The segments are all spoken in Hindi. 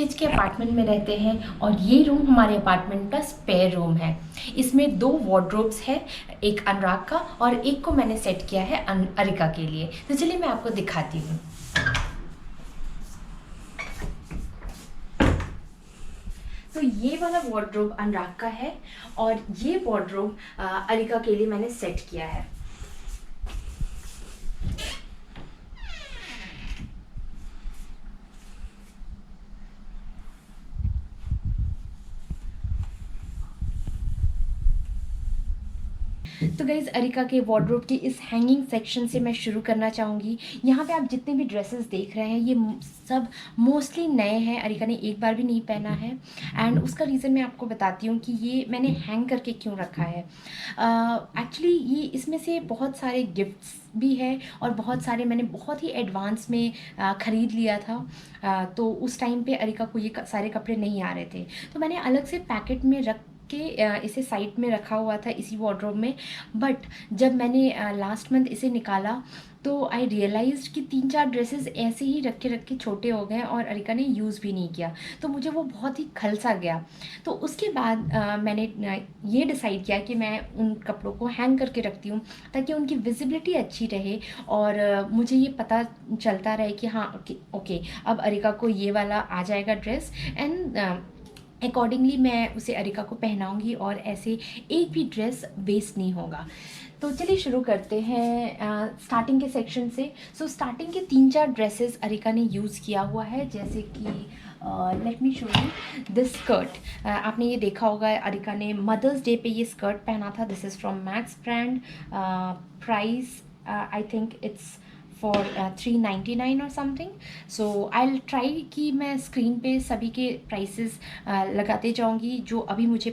BHK अपार्टमेंट में रहते हैं और ये रूम हमारे अपार्टमेंट का स्पेयर रूम है। इसमें 2 वार्डरोब्स है, एक अनुराग का और एक को मैंने सेट किया है अरिका के लिए। तो चलिए मैं आपको दिखाती हूँ। तो ये वाला वार्डरोब अनुराग का है और ये वार्डरोब अरिका के लिए मैंने सेट किया है। तो गाइज़ अरिका के वार्डरोब के इस हैंगिंग सेक्शन से मैं शुरू करना चाहूँगी। यहाँ पे आप जितने भी ड्रेसेस देख रहे हैं ये सब मोस्टली नए हैं, अरिका ने एक बार भी नहीं पहना है। एंड उसका रीज़न मैं आपको बताती हूँ कि ये मैंने हैंग करके क्यों रखा है। एक्चुअली ये इसमें से बहुत सारे गिफ्ट्स भी है और बहुत सारे मैंने बहुत ही एडवांस में ख़रीद लिया था। तो उस टाइम पे अरिका को ये सारे कपड़े नहीं आ रहे थे, तो मैंने अलग से पैकेट में रख के इसे साइड में रखा हुआ था इसी वार्डरोब में। बट जब मैंने लास्ट मंथ इसे निकाला तो आई रियलाइज्ड कि 3-4 ड्रेसेस ऐसे ही रख के छोटे हो गए और अरिका ने यूज़ भी नहीं किया, तो मुझे वो बहुत ही खलसा गया। तो उसके बाद मैंने ये डिसाइड किया कि मैं उन कपड़ों को हैंग करके रखती हूँ ताकि उनकी विजिबिलिटी अच्छी रहे और मुझे ये पता चलता रहे कि हाँ ओके अब अरिका को ये वाला आ जाएगा ड्रेस एंड अकॉर्डिंगली मैं उसे अरिका को पहनाऊंगी और ऐसे एक भी ड्रेस वेस्ट नहीं होगा। तो चलिए शुरू करते हैं स्टार्टिंग के सेक्शन से। सो स्टार्टिंग के 3-4 ड्रेसेस अरिका ने यूज़ किया हुआ है, जैसे कि let me show you this skirt. आपने ये देखा होगा अरिका ने मदर्स डे पे ये स्कर्ट पहना था। This is from max brand. Price I think it's for 399 और समथिंग। सो आई ट्राई कि मैं स्क्रीन पे सभी के प्राइसेस लगाते जाऊंगी जो अभी मुझे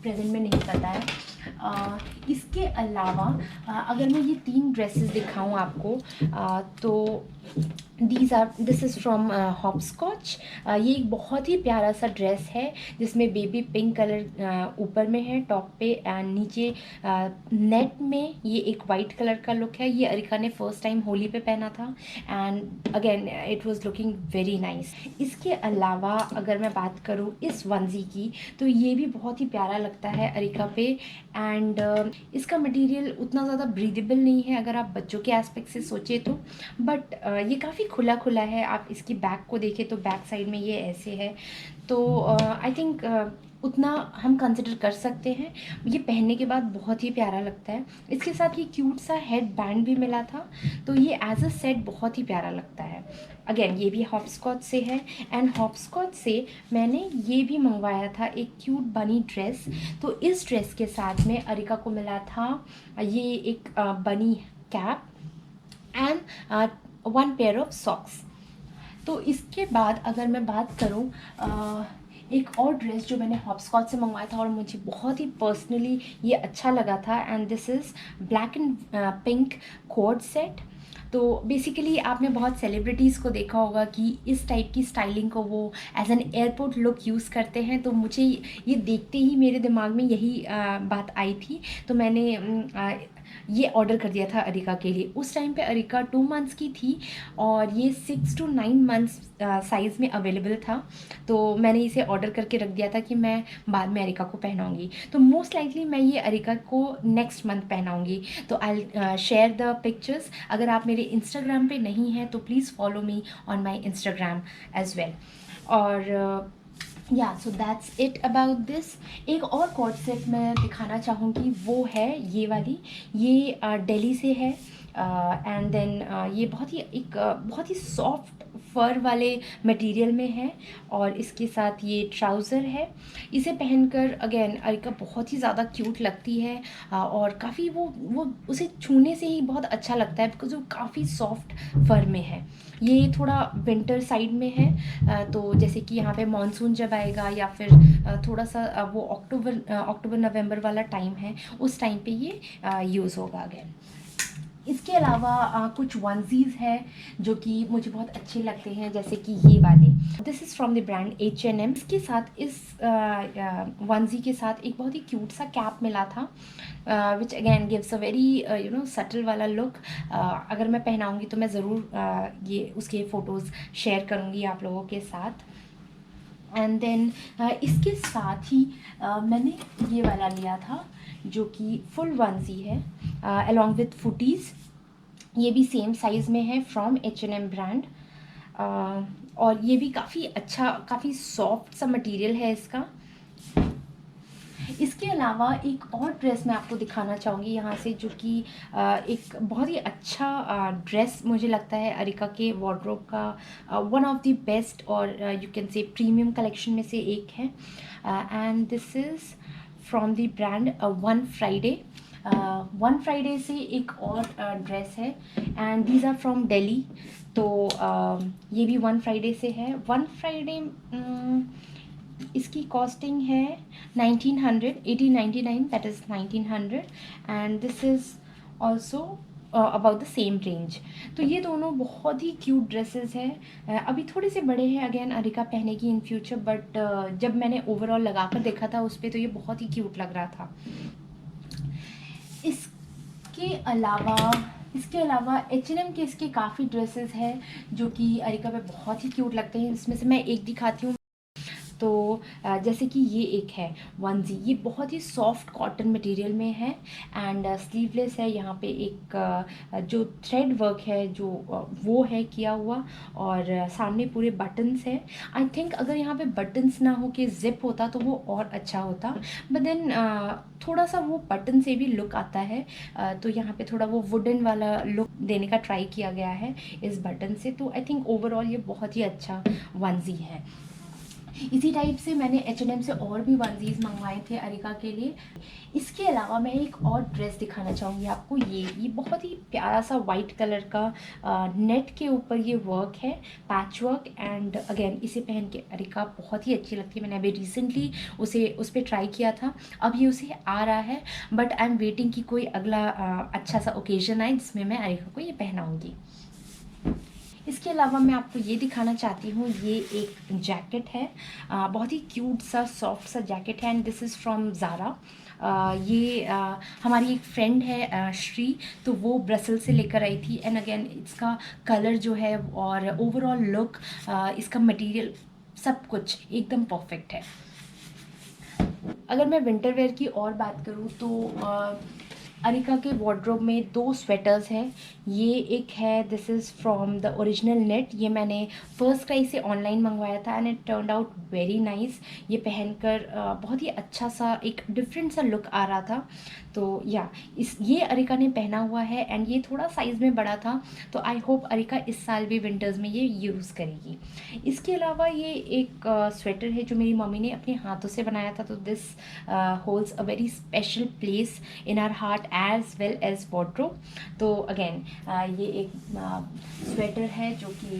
प्रेजेंट में नहीं पता है। इसके अलावा अगर मैं ये 3 ड्रेसेस दिखाऊं आपको तो दिस इज़ फ्रॉम हॉपस्कॉच। ये एक बहुत ही प्यारा सा ड्रेस है जिसमें बेबी पिंक कलर ऊपर में है टॉप पे एंड नीचे नेट में ये एक वाइट कलर का लुक है। ये अरिका ने फर्स्ट टाइम होली पे पहना था and again it was looking very nice. इसके अलावा अगर मैं बात करूँ इस वंजी की तो ये भी बहुत ही प्यारा लगता है अरिका पे एंड इसका मटेरियल उतना ज़्यादा ब्रीदेबल नहीं है अगर आप बच्चों के एस्पेक्ट से सोचे तो, बट ये काफ़ी खुला खुला है। आप इसकी बैक को देखें तो बैक साइड में ये ऐसे है, तो आई थिंक उतना हम कंसिडर कर सकते हैं। ये पहनने के बाद बहुत ही प्यारा लगता है। इसके साथ ये क्यूट सा हेड बैंड भी मिला था, तो ये एज अ सेट बहुत ही प्यारा लगता है। अगेन ये भी हॉपस्कॉच से है एंड हॉपस्कॉच से मैंने ये भी मंगवाया था एक क्यूट बनी ड्रेस। तो इस ड्रेस के साथ में अरिका को मिला था ये एक बनी cap and 1 pair of socks. तो इसके बाद अगर मैं बात करूँ एक और ड्रेस जो मैंने हॉपस्कॉच से मंगवाया था और मुझे बहुत ही पर्सनली ये अच्छा लगा था and this is black and pink code set. तो बेसिकली आपने बहुत सेलिब्रिटीज़ को देखा होगा कि इस टाइप की स्टाइलिंग को वो as an airport look use करते हैं, तो मुझे ये देखते ही मेरे दिमाग में यही बात आई थी। तो मैंने ये ऑर्डर कर दिया था अरिका के लिए। उस टाइम पे अरिका 2 मंथ्स की थी और ये 6 to 9 मंथ्स साइज़ में अवेलेबल था, तो मैंने इसे ऑर्डर करके रख दिया था कि मैं बाद में अरिका को पहनाऊँगी। तो मोस्ट लाइकली मैं ये अरिका को नेक्स्ट मंथ पहनाऊँगी। तो आई शेयर द पिक्चर्स। अगर आप मेरे इंस्टाग्राम पे नहीं हैं तो please follow me on my Instagram as well. और yeah so that's it about this. एक और कॉर्ड सेट मैं दिखाना चाहूँगी, वो है ये वाली। ये दिल्ली से है एंड देन ये बहुत ही सॉफ्ट फर वाले मटेरियल में है और इसके साथ ये ट्राउज़र है। इसे पहनकर अगेन अरिका बहुत ही ज़्यादा क्यूट लगती है और काफ़ी वो उसे छूने से ही बहुत अच्छा लगता है बिकॉज वो काफ़ी सॉफ्ट फर में है। ये थोड़ा विंटर साइड में है, तो जैसे कि यहाँ पे मानसून जब आएगा या फिर थोड़ा सा वो अक्टूबर नवंबर वाला टाइम है, उस टाइम पे ये यूज़ होगा अगेन। इसके अलावा कुछ वनजीज़ है जो कि मुझे बहुत अच्छे लगते हैं, जैसे कि ये वाले। This is from the brand H&M। इसके साथ इस वनजी के साथ एक बहुत ही क्यूट सा कैप मिला था which again gives a very subtle वाला लुक। अगर मैं पहनाऊँगी तो मैं ज़रूर ये उसके फ़ोटोज़ शेयर करूँगी आप लोगों के साथ। एंड देन इसके साथ ही मैंने ये वाला लिया था जो कि फुल वंसी है अलॉन्ग विथ फुटीज़। ये भी सेम साइज़ में है फ्रॉम H&M ब्रांड। और ये भी काफ़ी अच्छा, काफ़ी सॉफ्ट सा मटेरियल है इसका। इसके अलावा एक और ड्रेस मैं आपको दिखाना चाहूँगी यहाँ से, जो कि एक बहुत ही अच्छा ड्रेस मुझे लगता है अरिका के वार्डरोब का वन ऑफ द बेस्ट और you can say premium collection में से एक है। And this is from the brand One Friday. One Friday से एक और ड्रेस है and these are from Delhi. तो ये भी वन फ्राइडे से है। वन फ्राइडे इसकी कॉस्टिंग है 1900, 1899, that is 1900 and this is also about the same range. तो ये दोनों बहुत ही क्यूट ड्रेसेस हैं। अभी थोड़े से बड़े हैं अगेन अरिका पहनेगी इन फ्यूचर, बट जब मैंने ओवरऑल लगा कर देखा था उस पर तो ये बहुत ही क्यूट लग रहा था। इसके अलावा H&M के इसके काफ़ी ड्रेसेस हैं जो कि अरिका पे बहुत ही क्यूट लगते हैं। इसमें से मैं एक दिखाती हूँ। तो जैसे कि ये एक है वनजी, ये बहुत ही सॉफ्ट कॉटन मटेरियल में है एंड स्लीवलेस है। यहाँ पे एक जो थ्रेड वर्क है जो वो है किया हुआ और सामने पूरे बटन्स है। आई थिंक अगर यहाँ पे बटन्स ना हो के जिप होता तो वो और अच्छा होता, बट देन थोड़ा सा वो बटन से भी लुक आता है। तो यहाँ पे थोड़ा वो वुडन वाला लुक देने का ट्राई किया गया है इस बटन से। तो आई थिंक ओवरऑल ये बहुत ही अच्छा वनजी है। इसी टाइप से मैंने H&M से और भी वनजीज मंगवाए थे अरिका के लिए। इसके अलावा मैं एक और ड्रेस दिखाना चाहूँगी आपको। ये बहुत ही प्यारा सा वाइट कलर का नेट के ऊपर ये वर्क है, पैच वर्क। एंड अगेन इसे पहन के अरिका बहुत ही अच्छी लगती है। मैंने अभी रिसेंटली उस पर ट्राई किया था, अब ये उसे आ रहा है, बट आई एम वेटिंग कि कोई अगला अच्छा सा ओकेजन आए जिसमें मैं अरिका को ये पहनाऊँगी। इसके अलावा मैं आपको ये दिखाना चाहती हूँ, ये एक जैकेट है, बहुत ही क्यूट सा सॉफ्ट सा जैकेट है and this is from Zara. ये हमारी एक फ्रेंड है श्री, तो वो ब्रसल से लेकर आई थी एंड अगेन इसका कलर जो है और ओवरऑल लुक, इसका मटेरियल सब कुछ एकदम परफेक्ट है। अगर मैं विंटर वेयर की और बात करूँ तो अरिका के वार्डरोब में दो स्वेटर्स हैं। ये एक है, this is from the original net. ये मैंने फर्स्ट क्राई से ऑनलाइन मंगवाया था and it turned out very nice. ये पहनकर बहुत ही अच्छा सा एक डिफरेंट सा लुक आ रहा था। तो ये अरिका ने पहना हुआ है एंड ये थोड़ा साइज़ में बड़ा था, तो आई होप अरिका इस साल भी विंटर्स में ये यूज़ करेगी। इसके अलावा ये एक स्वेटर है जो मेरी मम्मी ने अपने हाथों से बनाया था, तो this holds a very special place in our heart as well as wardrobe. तो अगेन ये एक स्वेटर है जो कि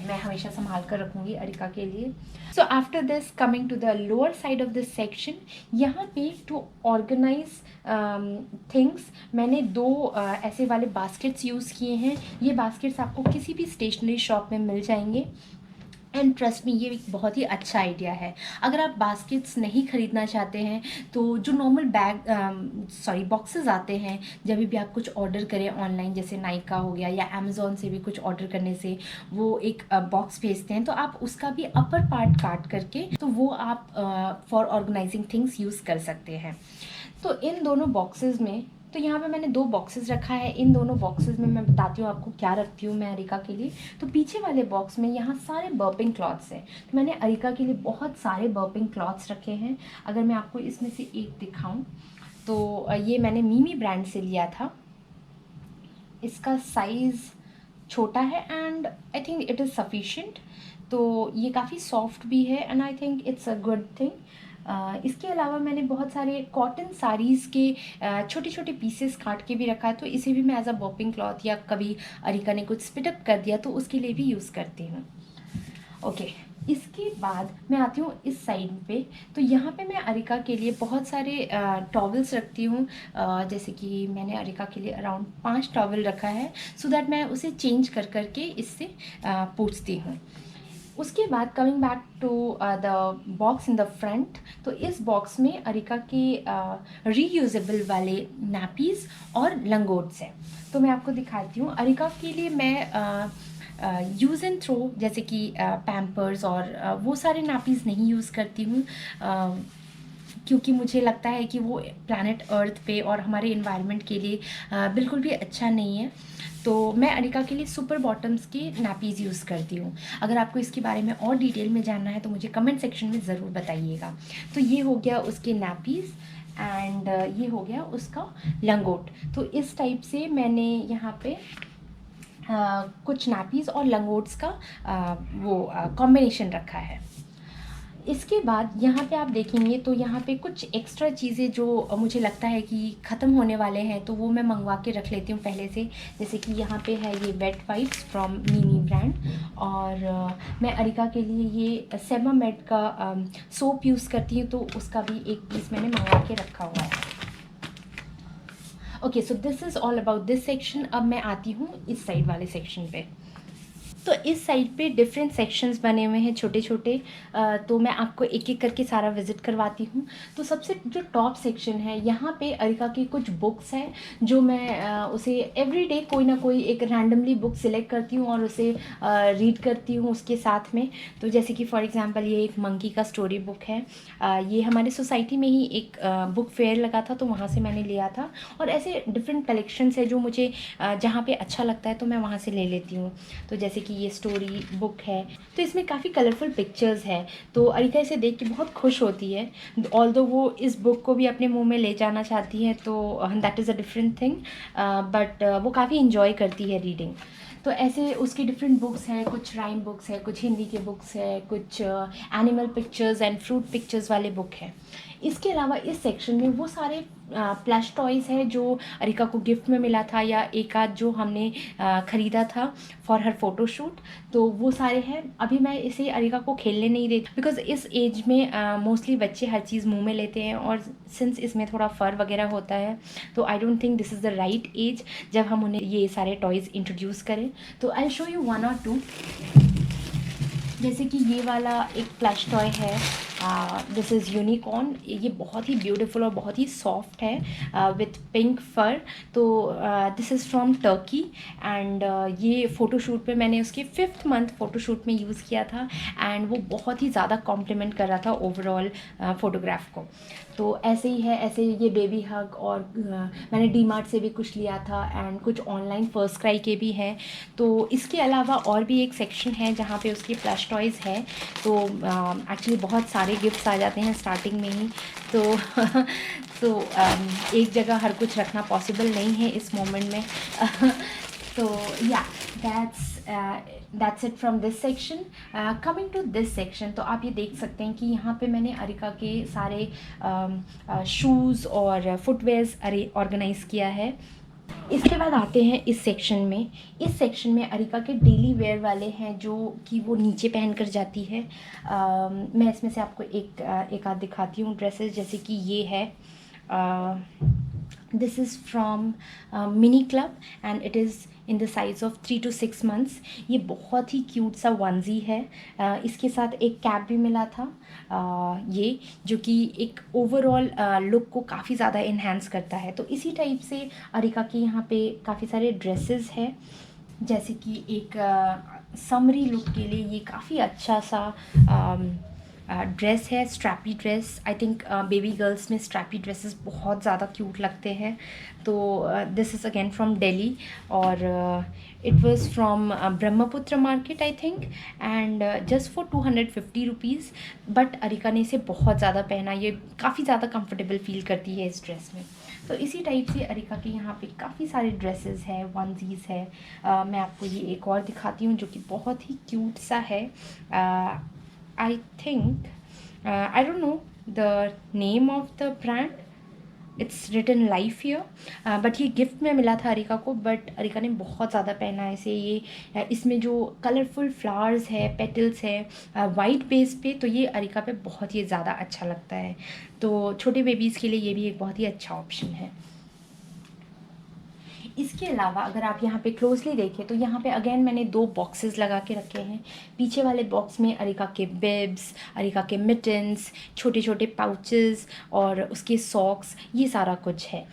मैं हमेशा संभाल कर रखूँगी अरिका के लिए। So after this coming to the lower side of this section, यहाँ पे टू ऑर्गेनाइज थिंग्स मैंने दो ऐसे वाले बास्केट्स यूज़ किए हैं। ये बास्केट्स आपको किसी भी स्टेशनरी शॉप में मिल जाएंगे एंड ट्रस्ट मी, ये एक बहुत ही अच्छा आइडिया है। अगर आप बास्केट्स नहीं ख़रीदना चाहते हैं तो जो नॉर्मल बॉक्सेस आते हैं जब भी आप कुछ ऑर्डर करें ऑनलाइन, जैसे नाइका हो गया या अमेज़ॉन से भी कुछ ऑर्डर करने से वो एक बॉक्स भेजते हैं, तो आप उसका भी अपर पार्ट काट करके तो वो आप फॉर ऑर्गेनाइजिंग थिंग्स यूज़ कर सकते हैं। तो इन दोनों बॉक्सेस में, तो यहाँ पे मैंने दो बॉक्सेस रखा है। इन दोनों बॉक्सेस में मैं बताती हूँ आपको क्या रखती हूँ मैं अरिका के लिए। तो पीछे वाले बॉक्स में यहाँ सारे बर्पिंग क्लॉथ्स हैं, तो मैंने अरिका के लिए बहुत सारे बर्पिंग क्लॉथ्स रखे हैं। अगर मैं आपको इसमें से एक दिखाऊँ तो ये मैंने मीमी ब्रांड से लिया था। इसका साइज़ छोटा है and I think it is sufficient. तो ये काफ़ी सॉफ्ट भी है and I think it's a good thing. इसके अलावा मैंने बहुत सारे कॉटन साड़ीज़ के छोटे छोटे पीसेस काट के भी रखा है, तो इसे भी मैं एज अ बॉपिंग क्लॉथ या कभी अरिका ने कुछ स्पिट अप कर दिया तो उसके लिए भी यूज़ करती हूँ। ओके, इसके बाद मैं आती हूँ इस साइड पे। तो यहाँ पे मैं अरिका के लिए बहुत सारे टॉवल्स रखती हूँ। जैसे कि मैंने अरिका के लिए अराउंड 5 टॉवल रखा है, सो दैट मैं उसे चेंज कर करके इससे पूछती हूँ। उसके बाद coming back to the box in the front, तो इस बॉक्स में अरिका के रीयूजेबल वाले नैपीज़ और लंगोट्स हैं। तो मैं आपको दिखाती हूँ। अरिका के लिए मैं यूज़ एंड थ्रो जैसे कि पैम्पर्स और वो सारे नापीज़ नहीं यूज़ करती हूँ, क्योंकि मुझे लगता है कि वो प्लैनेट अर्थ पे और हमारे इन्वायरमेंट के लिए बिल्कुल भी अच्छा नहीं है। तो मैं अनिका के लिए सुपर बॉटम्स के नैपीज़ यूज़ करती हूँ। अगर आपको इसके बारे में और डिटेल में जानना है तो मुझे कमेंट सेक्शन में ज़रूर बताइएगा। तो ये हो गया उसके नैपीज़ एंड ये हो गया उसका लंगोट। तो इस टाइप से मैंने यहाँ पे कुछ नैपीज़ और लंगोट्स का वो कॉम्बिनेशन रखा है। इसके बाद यहाँ पे आप देखेंगे तो यहाँ पे कुछ एक्स्ट्रा चीज़ें जो मुझे लगता है कि ख़त्म होने वाले हैं तो वो मैं मंगवा के रख लेती हूँ पहले से। जैसे कि यहाँ पे है ये wet wipes from MeeMee brand, और मैं अरिका के लिए ये सेबामेड का सोप यूज़ करती हूँ, तो उसका भी एक पीस मैंने मंगवा के रखा हुआ है। Okay, so this is all about this section. अब मैं आती हूँ इस साइड वाले सेक्शन पे। तो इस साइड पे डिफरेंट सेक्शंस बने हुए हैं छोटे छोटे, तो मैं आपको एक एक करके सारा विज़िट करवाती हूँ। तो सबसे जो टॉप सेक्शन है यहाँ पे अरिका की कुछ बुक्स हैं जो मैं उसे एवरीडे कोई ना कोई एक रैंडमली बुक सिलेक्ट करती हूँ और उसे रीड करती हूँ उसके साथ में। तो जैसे कि फॉर एग्जांपल ये एक मंकी का स्टोरी बुक है, ये हमारे सोसाइटी में ही एक बुक फेयर लगा था तो वहाँ से मैंने लिया था। और ऐसे डिफरेंट कलेक्शंस है जो मुझे जहाँ पे अच्छा लगता है तो मैं वहाँ से ले लेती हूँ। तो जैसे कि ये स्टोरी बुक है, तो इसमें काफ़ी कलरफुल पिक्चर्स है, तो अरिका इसे देख के बहुत खुश होती है। ऑल्दो वो इस बुक को भी अपने मुंह में ले जाना चाहती है, तो that is a different thing, but वो काफ़ी इन्जॉय करती है रीडिंग। तो ऐसे उसकी डिफरेंट बुक्स हैं, कुछ राइम बुक्स है, कुछ हिंदी के बुक्स है, कुछ animal pictures and fruit pictures वाले बुक हैं। इसके अलावा इस सेक्शन में वो सारे प्लश टॉयज़ है जो अरिका को गिफ्ट में मिला था या एक आध जो हमने ख़रीदा था फॉर हर फोटोशूट, तो वो सारे हैं। अभी मैं इसे अरिका को खेलने नहीं देती बिकॉज इस एज में मोस्टली बच्चे हर चीज़ मुंह में लेते हैं, और सिंस इसमें थोड़ा फ़र वगैरह होता है तो I don't think this is the right age जब हम उन्हें ये सारे टॉयज़ इंट्रोड्यूस करें। तो आई शो यू वन और टू। जैसे कि ये वाला एक प्लश टॉय है, दिस इज़ यूनिकॉर्न। ये बहुत ही ब्यूटीफुल और बहुत ही सॉफ्ट है विथ पिंक फर। तो this is from Turkey and ये फ़ोटोशूट पे मैंने उसके 5th मंथ फ़ोटोशूट में यूज़ किया था एंड वो बहुत ही ज़्यादा कॉम्प्लीमेंट कर रहा था ओवरऑल फ़ोटोग्राफ को। तो ऐसे ही है, ऐसे ये बेबी हग, और मैंने डी मार्ट से भी कुछ लिया था एंड कुछ ऑनलाइन फर्स्ट क्राई के भी हैं। तो इसके अलावा और भी एक सेक्शन है जहाँ पे उसकी प्लश टॉयज़ है। तो एक्चुअली बहुत सारे गिफ्ट्स आ जाते हैं स्टार्टिंग में ही, तो तो एक जगह हर कुछ रखना पॉसिबल नहीं है इस मोमेंट में। तो yeah that's it from this section. Coming to this section, तो आप ये देख सकते हैं कि यहाँ पे मैंने अरिका के सारे शूज़ और फुटवेयर्स ऑर्गेनाइज़ किया है। इसके बाद आते हैं इस सेक्शन में। इस सेक्शन में अरिका के डेली वेयर वाले हैं जो कि वो नीचे पहन कर जाती है। मैं इसमें से आपको एक आध दिखाती हूँ ड्रेसेस। जैसे कि ये है, this is from mini club and it is in the size of 3 to 6 months। ये बहुत ही क्यूट सा वनजी है। इसके साथ एक कैप भी मिला था, ये जो कि एक ओवरऑल लुक को काफ़ी ज़्यादा इन्हेंस करता है। तो इसी टाइप से अरिका के यहाँ पे काफ़ी सारे ड्रेसेस हैं। जैसे कि एक समरी लुक के लिए ये काफ़ी अच्छा सा ड्रेस है, strappy dress. I think baby girls में स्ट्रैपी ड्रेसेस बहुत ज़्यादा क्यूट लगते हैं। तो this is again from Delhi, और it was from Brahmaputra market I think, and just for 250 rupees. But Arika ने इसे बहुत ज़्यादा पहना, ये काफ़ी ज़्यादा कंफर्टेबल फील करती है इस ड्रेस में। तो इसी टाइप से अरिका के यहाँ पे काफ़ी सारे ड्रेसेस है, वनजीज़ है। मैं आपको ये एक और दिखाती हूँ जो कि बहुत ही क्यूट सा है। I think I don't know the name of the brand. It's written life here, but ये गिफ्ट में मिला था अरिका को, बट अरिका ने बहुत ज़्यादा पहना है इसे। ये इसमें जो कलरफुल फ्लावर्स है, पेटल्स है वाइट बेस पे, तो ये अरिका पे बहुत ही ज़्यादा अच्छा लगता है। तो छोटे बेबीज़ के लिए ये भी एक बहुत ही अच्छा ऑप्शन है। इसके अलावा अगर आप यहाँ पे क्लोजली देखें तो यहाँ पे अगेन मैंने 2 बॉक्सेस लगा के रखे हैं। पीछे वाले बॉक्स में अरिका के बिब्स, अरिका के मिटन्स, छोटे छोटे पाउचेस और उसके सॉक्स, ये सारा कुछ है।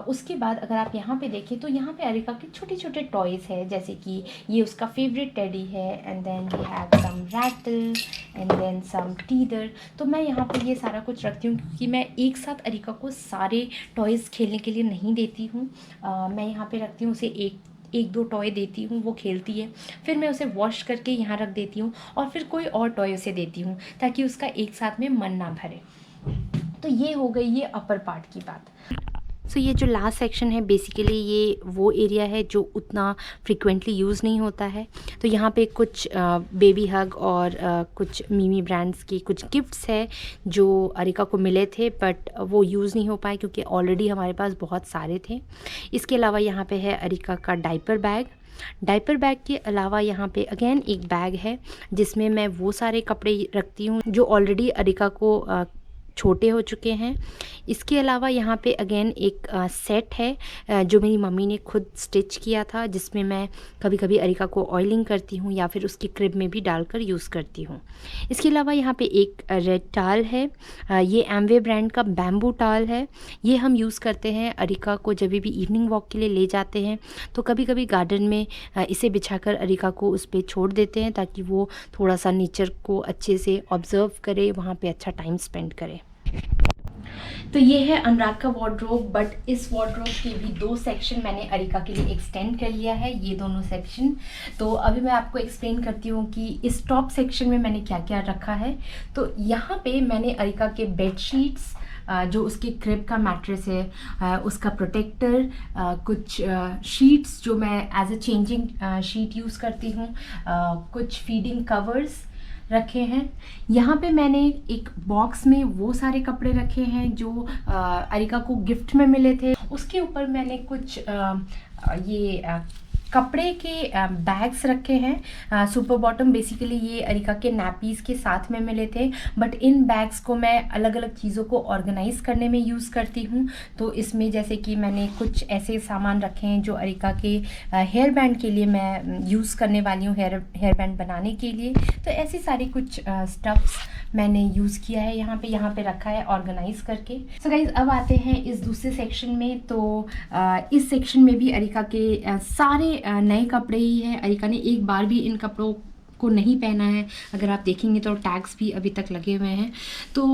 उसके बाद अगर आप यहाँ पे देखें तो यहाँ पे अरिका के छोटे छोटे टॉयज़ है, जैसे कि ये उसका फेवरेट टेडी है, and then we have some rattle and then some teether. तो मैं यहाँ पे ये सारा कुछ रखती हूँ क्योंकि मैं एक साथ अरिका को सारे टॉयज़ खेलने के लिए नहीं देती हूँ। मैं यहाँ पे रखती हूँ उसे एक दो टॉय देती हूँ, वो खेलती है, फिर मैं उसे वॉश करके यहाँ रख देती हूँ और फिर कोई और टॉय उसे देती हूँ ताकि उसका एक साथ में मन ना भरे। तो ये हो गई ये अपर पार्ट की बात। सो ये जो लास्ट सेक्शन है बेसिकली ये वो एरिया है जो उतना फ्रिक्वेंटली यूज़ नहीं होता है। तो यहाँ पे कुछ बेबी हग और कुछ मिमी ब्रांड्स की कुछ गिफ्ट्स है जो अरिका को मिले थे, बट वो यूज़ नहीं हो पाए क्योंकि ऑलरेडी हमारे पास बहुत सारे थे। इसके अलावा यहाँ पे है अरिका का डायपर बैग के अलावा यहाँ पे अगेन एक बैग है जिसमें मैं वो सारे कपड़े रखती हूँ जो ऑलरेडी अरिका को छोटे हो चुके हैं। इसके अलावा यहाँ पे अगेन एक सेट है जो मेरी मम्मी ने खुद स्टिच किया था, जिसमें मैं कभी कभी अरिका को ऑयलिंग करती हूँ या फिर उसकी क्रिब में भी डालकर यूज़ करती हूँ। इसके अलावा यहाँ पे एक रेड टाल है, ये एमवे ब्रांड का बैम्बू टाल है। ये हम यूज़ करते हैं अरिका को जब भी इवनिंग वॉक के लिए ले जाते हैं तो कभी कभी गार्डन में इसे बिछाकर अरिका को उस पर छोड़ देते हैं ताकि वो थोड़ा सा नेचर को अच्छे से ऑब्ज़र्व करे, वहाँ पे अच्छा टाइम स्पेंड करे। तो ये है अनुराग का वार्डरोब, बट इस वार्डरोब के भी 2 सेक्शन मैंने अरिका के लिए एक्सटेंड कर लिया है, ये दोनों सेक्शन। तो अभी मैं आपको एक्सप्लेन करती हूँ कि इस टॉप सेक्शन में मैंने क्या क्या रखा है। तो यहाँ पे मैंने अरिका के बेड शीट्स, जो उसके क्रिब का मैट्रेस है, उसका प्रोटेक्टर, कुछ शीट्स जो मैं as a changing sheet use करती हूँ, कुछ फीडिंग कवर्स रखे हैं। यहाँ पे मैंने एक बॉक्स में वो सारे कपड़े रखे हैं जो अरिका को गिफ्ट में मिले थे। उसके ऊपर मैंने कुछ ये कपड़े के बैग्स रखे हैं, सुपर बॉटम। बेसिकली ये अरिका के नैपीज़ के साथ में मिले थे, बट इन बैग्स को मैं अलग अलग चीज़ों को ऑर्गेनाइज करने में यूज़ करती हूँ। तो इसमें जैसे कि मैंने कुछ ऐसे सामान रखे हैं जो अरिका के हेयर बैंड के लिए मैं यूज़ करने वाली हूँ, हेयर बैंड बनाने के लिए। तो ऐसी सारी कुछ स्टफ्स मैंने यूज़ किया है, यहाँ पे रखा है ऑर्गेनाइज करके। सो गाइज अब आते हैं इस दूसरे सेक्शन में। तो इस सेक्शन में भी अरिका के सारे नए कपड़े ही हैं। अरिका ने एक बार भी इन कपड़ों को नहीं पहना है, अगर आप देखेंगे तो टैग्स भी अभी तक लगे हुए हैं। तो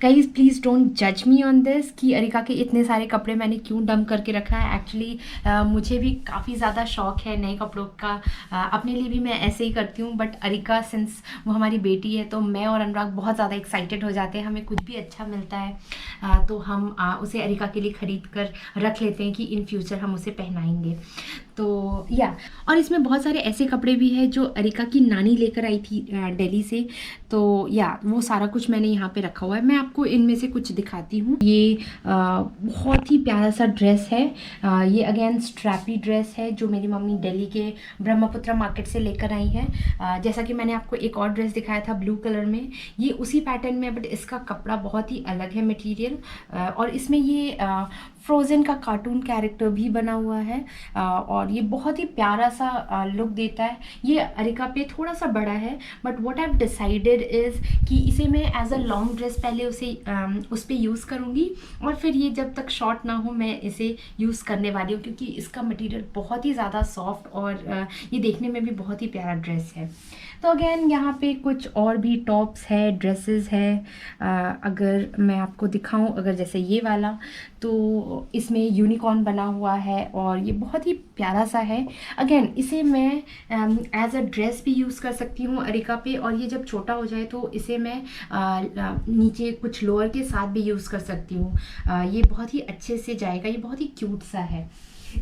गाइज प्लीज़ डोंट जज मी ऑन दिस कि अरिका के इतने सारे कपड़े मैंने क्यों डंप करके रखा है। एक्चुअली मुझे भी काफ़ी ज़्यादा शौक है नए कपड़ों का, अपने लिए भी मैं ऐसे ही करती हूँ, बट अरिका सिंस वो हमारी बेटी है तो मैं और अनुराग बहुत ज़्यादा एक्साइटेड हो जाते हैं। हमें कुछ भी अच्छा मिलता है तो हम उसे अरिका के लिए ख़रीद कर रख लेते हैं कि इन फ्यूचर हम उसे पहनाएंगे। तो या और इसमें बहुत सारे ऐसे कपड़े भी हैं जो अरिका की नानी लेकर आई थी दिल्ली से। तो या वो सारा कुछ मैंने यहाँ पे रखा हुआ है। मैं आपको इनमें से कुछ दिखाती हूँ। ये बहुत ही प्यारा सा ड्रेस है, ये अगेन स्ट्रैपी ड्रेस है जो मेरी मम्मी दिल्ली के ब्रह्मपुत्र मार्केट से लेकर आई है। जैसा कि मैंने आपको एक और ड्रेस दिखाया था ब्लू कलर में, ये उसी पैटर्न में, बट इसका कपड़ा बहुत ही अलग है मटीरियल, और इसमें ये फ्रोज़न का कार्टून कैरेक्टर भी बना हुआ है और ये बहुत ही प्यारा सा लुक देता है। ये अरिका पे थोड़ा सा बड़ा है, but what I have decided is कि इसे मैं एज अ लॉन्ग ड्रेस पहले उस पर यूज़ करूँगी और फिर ये जब तक शॉर्ट ना हो मैं इसे यूज़ करने वाली हूँ, क्योंकि इसका मटेरियल बहुत ही ज़्यादा सॉफ्ट और ये देखने में भी बहुत ही प्यारा ड्रेस है। तो अगेन यहाँ पे कुछ और भी टॉप्स है, ड्रेसेस है। अगर मैं आपको दिखाऊं, अगर जैसे ये वाला, तो इसमें यूनिकॉर्न बना हुआ है और ये बहुत ही प्यारा सा है। अगेन इसे मैं एज अ ड्रेस भी यूज़ कर सकती हूँ अरिका पे, और ये जब छोटा हो जाए तो इसे मैं नीचे कुछ लोअर के साथ भी यूज़ कर सकती हूँ। ये बहुत ही अच्छे से जाएगा, ये बहुत ही क्यूट सा है।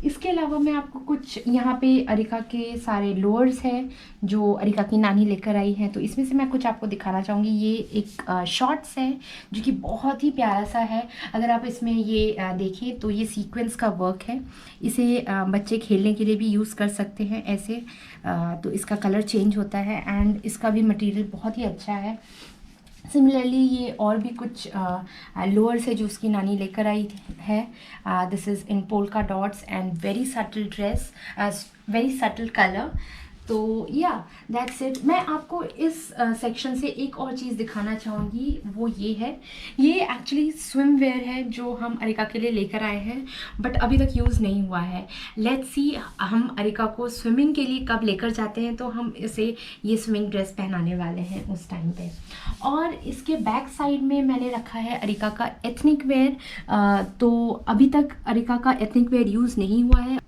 इसके अलावा मैं आपको कुछ यहाँ पे अरिका के सारे लोअर्स हैं जो अरिका की नानी लेकर आई है, तो इसमें से मैं कुछ आपको दिखाना चाहूँगी। ये एक शॉर्ट्स है जो कि बहुत ही प्यारा सा है। अगर आप इसमें ये देखें तो ये सीक्वेंस का वर्क है, इसे बच्चे खेलने के लिए भी यूज़ कर सकते हैं ऐसे। तो इसका कलर चेंज होता है एंड इसका भी मटेरियल बहुत ही अच्छा है। सिमिलरली ये और भी कुछ लोअर्स है जो उसकी नानी लेकर आई है. This is in polka dots and very subtle dress, very subtle colour. तो या दैट्स इट. मैं आपको इस सेक्शन से एक और चीज़ दिखाना चाहूँगी, वो ये है. ये एक्चुअली स्विम वेयर है जो हम अरिका के लिए लेकर आए हैं, बट अभी तक यूज़ नहीं हुआ है. लेट्स सी हम अरिका को स्विमिंग के लिए कब लेकर जाते हैं, तो हम इसे ये स्विमिंग ड्रेस पहनाने वाले हैं उस टाइम पे. और इसके बैक साइड में मैंने रखा है अरिका का एथनिक वेयर. तो अभी तक अरिका का एथनिक वेयर यूज़ नहीं हुआ है.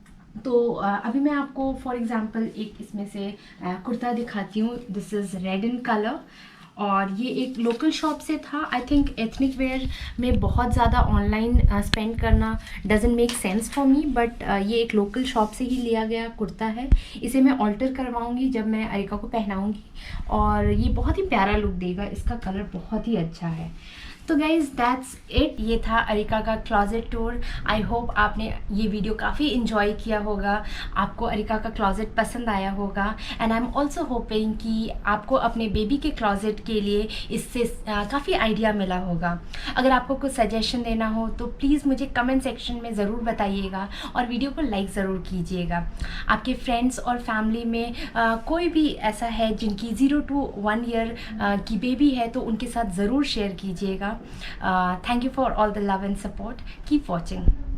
तो अभी मैं आपको फॉर एग्ज़ाम्पल एक इसमें से कुर्ता दिखाती हूँ. This is red in colour और ये एक लोकल शॉप से था. आई थिंक एथनिक वेयर में बहुत ज़्यादा ऑनलाइन स्पेंड करना doesn't make sense for me, but ये एक लोकल शॉप से ही लिया गया कुर्ता है. इसे मैं ऑल्टर करवाऊँगी जब मैं अरिका को पहनाऊँगी और ये बहुत ही प्यारा लुक देगा. इसका कलर बहुत ही अच्छा है. तो गाइज़ दैट्स इट. ये था अरिका का क्लॉजेट टूर. आई होप आपने ये वीडियो काफ़ी इन्जॉय किया होगा, आपको अरिका का क्लॉजेट पसंद आया होगा. And I am also hopping कि आपको अपने बेबी के क्लॉजेट के लिए इससे काफ़ी आइडिया मिला होगा. अगर आपको कुछ सजेशन देना हो तो प्लीज़ मुझे कमेंट सेक्शन में ज़रूर बताइएगा और वीडियो को लाइक ज़रूर कीजिएगा. आपके फ्रेंड्स और फैमिली में कोई भी ऐसा है जिनकी 0 to 1 ईयर की बेबी है तो उनके साथ ज़रूर शेयर कीजिएगा. Thank you for all the love and support. Keep watching.